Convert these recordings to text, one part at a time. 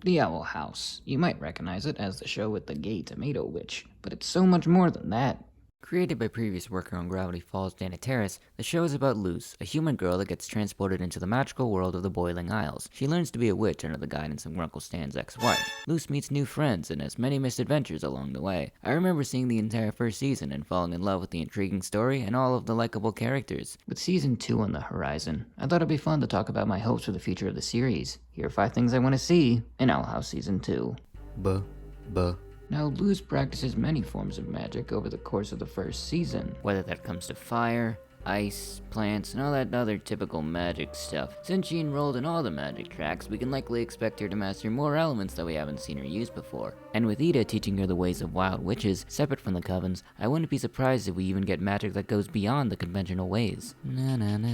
The Owl House. You might recognize it as the show with the gay tomato witch, but it's so much more than that. Created by previous worker on Gravity Falls Dana Terrace, the show is about Luce, a human girl that gets transported into the magical world of the Boiling Isles. She learns to be a witch under the guidance of Grunkle Stan's ex-wife. Luce meets new friends and has many misadventures along the way. I remember seeing the entire first season and falling in love with the intriguing story and all of the likable characters. With season 2 on the horizon, I thought it'd be fun to talk about my hopes for the future of the series. Here are 5 things I want to see in Owl House Season 2. Buh. Now, Luz practices many forms of magic over the course of the first season. Whether that comes to fire, ice, plants, and all that other typical magic stuff. Since she enrolled in all the magic tracks, we can likely expect her to master more elements that we haven't seen her use before. And with Ida teaching her the ways of wild witches, separate from the covens, I wouldn't be surprised if we even get magic that goes beyond the conventional ways. Na na na.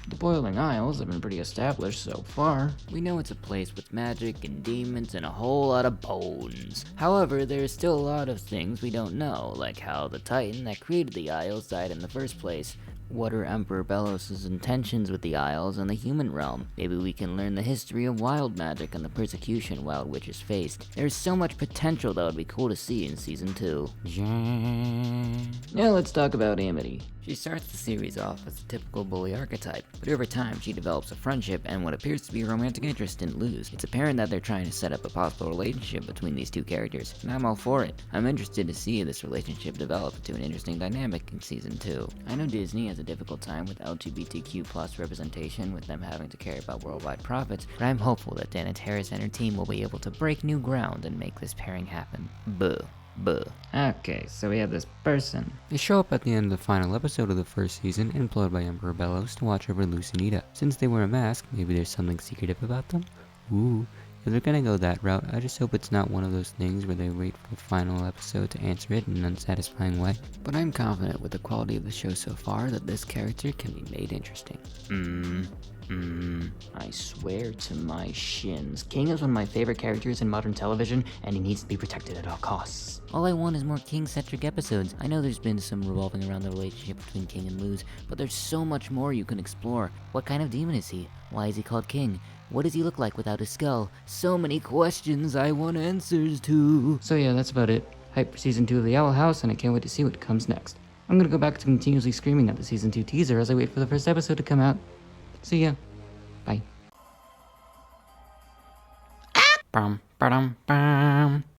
The Boiling Isles have been pretty established so far. We know it's a place with magic and demons and a whole lot of bones. However, there's still a lot of things we don't know, like how the Titan that created the Isles died in the first place. What are Emperor Belos' intentions with the Isles and the human realm? Maybe we can learn the history of wild magic and the persecution wild witches faced. There's so much potential that would be cool to see in season 2. Now let's talk about Amity. She starts the series off as a typical bully archetype, but over time she develops a friendship and what appears to be a romantic interest in Luz. It's apparent that they're trying to set up a possible relationship between these two characters, and I'm all for it. I'm interested to see this relationship develop into an interesting dynamic in season 2. I know Disney has a difficult time with LGBTQ plus representation, with them having to care about worldwide profits, but I'm hopeful that Dana Terrace and her team will be able to break new ground and make this pairing happen. Buh. Okay, so we have this person. They show up at the end of the final episode of the first season, employed by Emperor Belos to watch over Lucinita. Since they wear a mask, maybe there's something secretive about them? Ooh, if they're gonna go that route, I just hope it's not one of those things where they wait for the final episode to answer it in an unsatisfying way. But I'm confident with the quality of the show so far that this character can be made interesting. I swear to my shins, King is one of my favorite characters in modern television, and he needs to be protected at all costs. All I want is more King-centric episodes. I know there's been some revolving around the relationship between King and Luz, but there's so much more you can explore. What kind of demon is he? Why is he called King? What does he look like without his skull? So many questions I want answers to. So yeah, that's about it. Hype for season 2 of the Owl House, and I can't wait to see what comes next. I'm gonna go back to continuously screaming at the season 2 teaser as I wait for the first episode to come out. See ya. Bye. Bum, ba-dum, bum.